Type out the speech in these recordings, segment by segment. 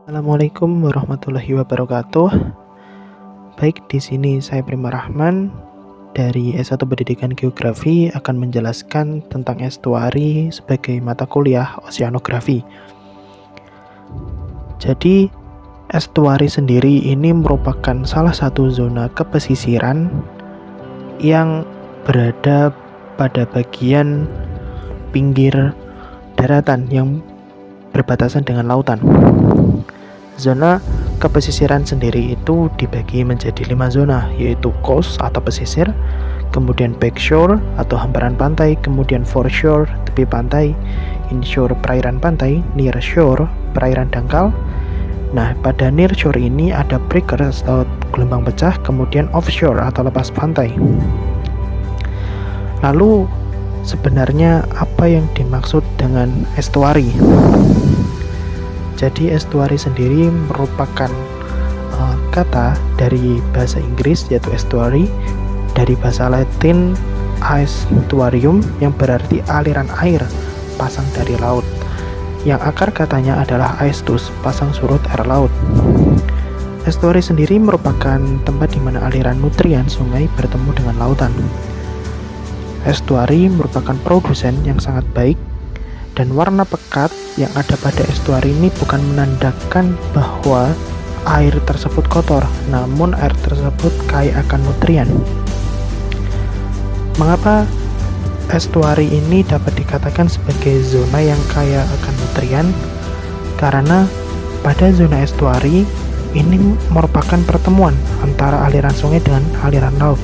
Assalamualaikum warahmatullahi wabarakatuh. Baik, di sini saya Prima Rahman dari S1 Pendidikan Geografi akan menjelaskan tentang estuari sebagai mata kuliah oceanografi. Jadi, estuari sendiri ini merupakan salah satu zona kepesisiran yang berada pada bagian pinggir daratan yang berbatasan dengan lautan. Zona kepesisiran sendiri itu dibagi menjadi 5 zona, yaitu coast atau pesisir, kemudian backshore atau hamparan pantai, kemudian foreshore tepi pantai, inshore perairan pantai, nearshore perairan dangkal. Nah, pada nearshore ini ada breakers atau gelombang pecah, kemudian offshore atau lepas pantai. Lalu sebenarnya apa yang dimaksud dengan estuari? Jadi estuari sendiri merupakan kata dari bahasa Inggris yaitu estuary, dari bahasa Latin aestuarium yang berarti aliran air pasang dari laut, yang akar katanya adalah aestus, pasang surut air laut. Estuari sendiri merupakan tempat di mana aliran nutrien sungai bertemu dengan lautan. Estuari merupakan produsen yang sangat baik, dan warna pekat yang ada pada estuari ini bukan menandakan bahwa air tersebut kotor, namun air tersebut kaya akan nutrien. Mengapa estuari ini dapat dikatakan sebagai zona yang kaya akan nutrien? Karena pada zona estuari ini merupakan pertemuan antara aliran sungai dengan aliran laut.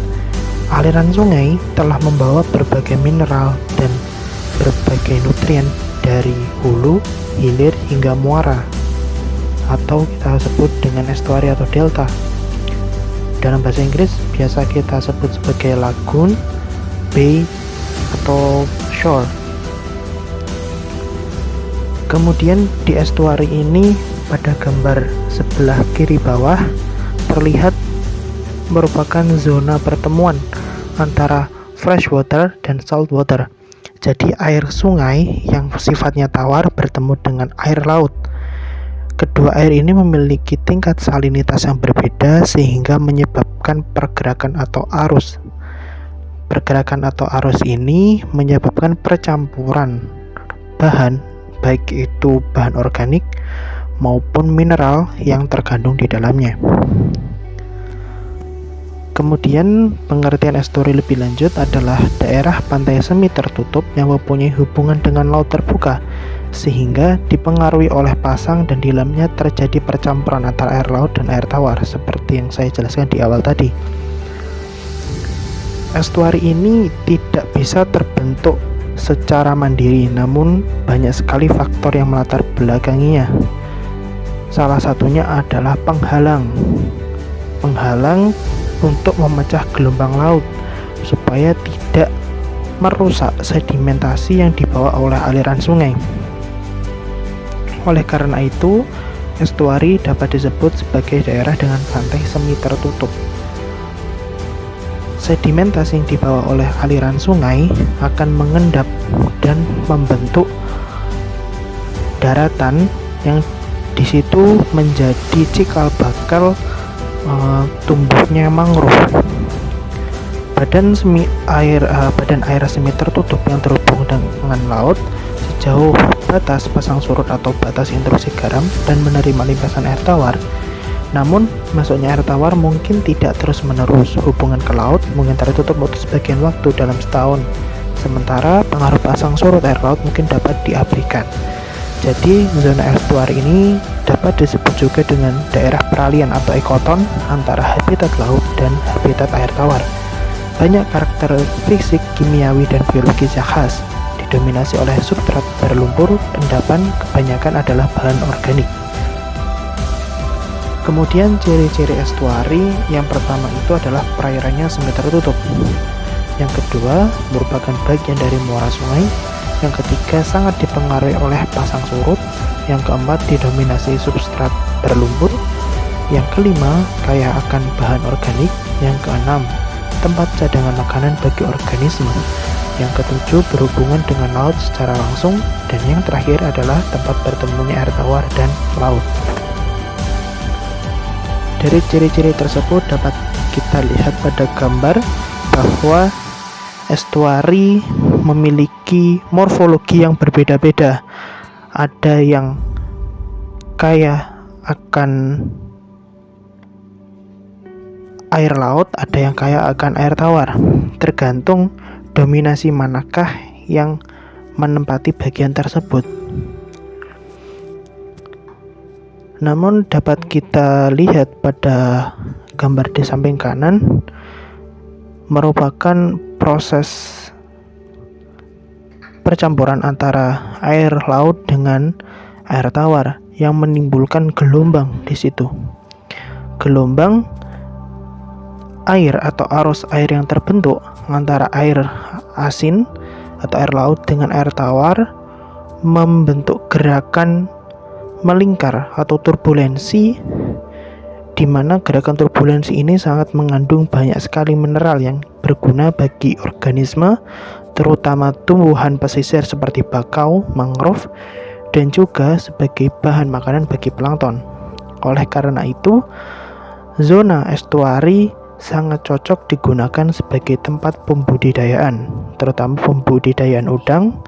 Aliran sungai telah membawa berbagai mineral dan berbagai nutrien dari hulu, hilir hingga muara, atau kita sebut dengan estuari atau delta. Dalam bahasa Inggris biasa kita sebut sebagai lagoon, bay, atau shore. Kemudian di estuari ini pada gambar sebelah kiri bawah terlihat merupakan zona pertemuan antara freshwater dan saltwater. Jadi air sungai yang sifatnya tawar bertemu dengan air laut. Kedua air ini memiliki tingkat salinitas yang berbeda sehingga menyebabkan pergerakan atau arus. Pergerakan atau arus ini menyebabkan percampuran bahan, baik itu bahan organik maupun mineral yang terkandung di dalamnya. Kemudian pengertian estuari lebih lanjut adalah daerah pantai semi tertutup yang mempunyai hubungan dengan laut terbuka sehingga dipengaruhi oleh pasang dan di dalamnya terjadi percampuran antara air laut dan air tawar seperti yang saya jelaskan di awal tadi. Estuari ini tidak bisa terbentuk secara mandiri, namun banyak sekali faktor yang melatar belakanginya. Salah satunya adalah penghalang untuk memecah gelombang laut supaya tidak merusak sedimentasi yang dibawa oleh aliran sungai. Oleh karena itu, estuari dapat disebut sebagai daerah dengan pantai semi tertutup. Sedimentasi yang dibawa oleh aliran sungai akan mengendap dan membentuk daratan yang di situ menjadi cikal bakal tumbuhnya mangrove. Badan air semi tertutup yang terhubung dengan laut sejauh batas pasang surut atau batas intrusi garam dan menerima limpasan air tawar. Namun masuknya air tawar mungkin tidak terus menerus. Hubungan ke laut mungkin tertutup untuk sebagian waktu dalam setahun, sementara pengaruh pasang surut air laut mungkin dapat diabaikan. Jadi zona estuari ini dapat disebut juga dengan daerah peralihan atau ekoton antara habitat laut dan habitat air tawar. Banyak karakter fisik, kimiawi, dan biologis yang khas, didominasi oleh substrat berlumpur, endapan kebanyakan adalah bahan organik. Kemudian ciri-ciri estuari yang pertama itu adalah perairannya semi tertutup. Yang kedua merupakan bagian dari muara sungai. Yang ketiga sangat dipengaruhi oleh pasang surut. Yang keempat didominasi substrat berlumpur. Yang kelima kaya akan bahan organik. Yang keenam tempat cadangan makanan bagi organisme. Yang ketujuh berhubungan dengan laut secara langsung. Dan yang terakhir adalah tempat bertemunya air tawar dan laut. Dari ciri-ciri tersebut dapat kita lihat pada gambar bahwa estuari memiliki morfologi yang berbeda-beda. Ada yang kaya akan air laut, ada yang kaya akan air tawar. Tergantung dominasi manakah yang menempati bagian tersebut. Namun dapat kita lihat pada gambar di samping kanan merupakan proses percampuran antara air laut dengan air tawar yang menimbulkan gelombang di situ. Gelombang air atau arus air yang terbentuk antara air asin atau air laut dengan air tawar membentuk gerakan melingkar atau turbulensi, di mana gerakan turbulensi ini sangat mengandung banyak sekali mineral yang berguna bagi organisme, terutama tumbuhan pesisir seperti bakau, mangrove, dan juga sebagai bahan makanan bagi plankton. Oleh karena itu, zona estuari sangat cocok digunakan sebagai tempat pembudidayaan, terutama pembudidayaan udang,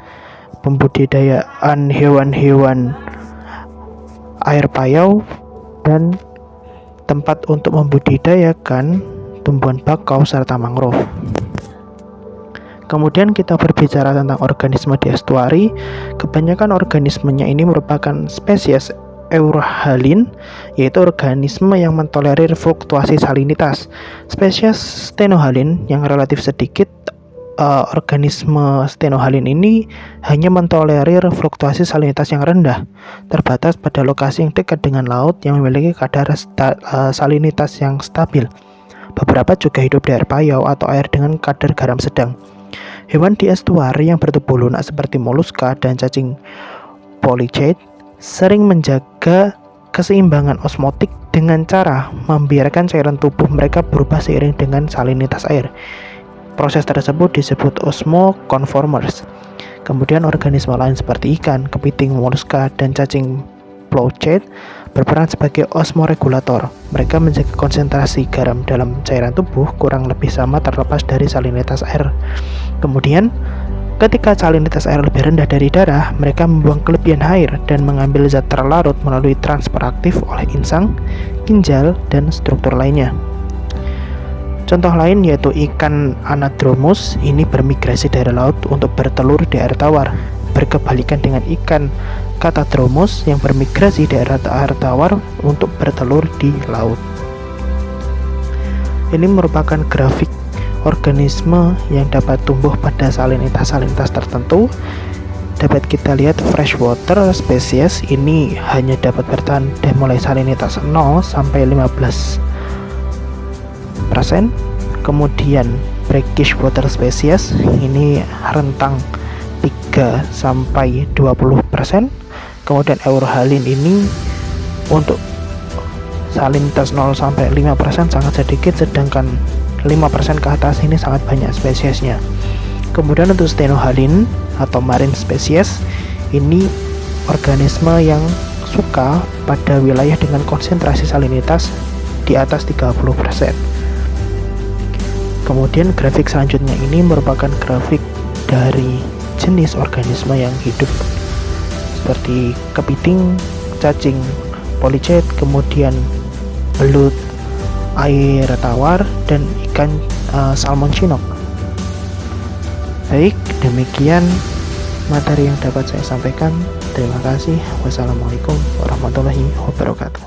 pembudidayaan hewan-hewan air payau, dan tempat untuk membudidayakan tumbuhan bakau serta mangrove. Kemudian kita berbicara tentang organisme di estuari. Kebanyakan organismenya ini merupakan spesies Euryhalin, yaitu organisme yang mentolerir fluktuasi salinitas. Spesies Stenohalin yang relatif sedikit, organisme Stenohalin ini hanya mentolerir fluktuasi salinitas yang rendah, terbatas pada lokasi yang dekat dengan laut yang memiliki kadar salinitas yang stabil. Beberapa juga hidup di air payau atau air dengan kadar garam sedang. Hewan di estuari yang bertubuh lunak seperti moluska dan cacing polychaete sering menjaga keseimbangan osmotik dengan cara membiarkan cairan tubuh mereka berubah seiring dengan salinitas air. Proses tersebut disebut osmoconformers. Kemudian organisme lain seperti ikan, kepiting, moluska, dan cacing polychaete berperan sebagai osmoregulator. Mereka menjaga konsentrasi garam dalam cairan tubuh kurang lebih sama terlepas dari salinitas air. Kemudian, ketika salinitas air lebih rendah dari darah, mereka membuang kelebihan air dan mengambil zat terlarut melalui transfer aktif oleh insang, ginjal, dan struktur lainnya. Contoh lain yaitu ikan anadromous ini bermigrasi dari laut untuk bertelur di air tawar, berkebalikan dengan ikan catadromous yang bermigrasi dari air tawar untuk bertelur di laut. Ini merupakan grafik organisme yang dapat tumbuh pada salinitas tertentu. Dapat kita lihat freshwater species ini hanya dapat bertahan dari mulai salinitas 0 sampai 15%. Kemudian brackish water species ini rentang 3 sampai 20%. Kemudian Euryhalin ini untuk salinitas 0 sampai 5% sangat sedikit, sedangkan 5% ke atas ini sangat banyak spesiesnya. Kemudian untuk Stenohalin atau marine species ini organisme yang suka pada wilayah dengan konsentrasi salinitas di atas 30%. Kemudian grafik selanjutnya ini merupakan grafik dari jenis organisme yang hidup seperti kepiting, cacing polychaete, kemudian belut air tawar, dan ikan salmon chinook. Baik, demikian materi yang dapat saya sampaikan. Terima kasih. Wassalamualaikum warahmatullahi wabarakatuh.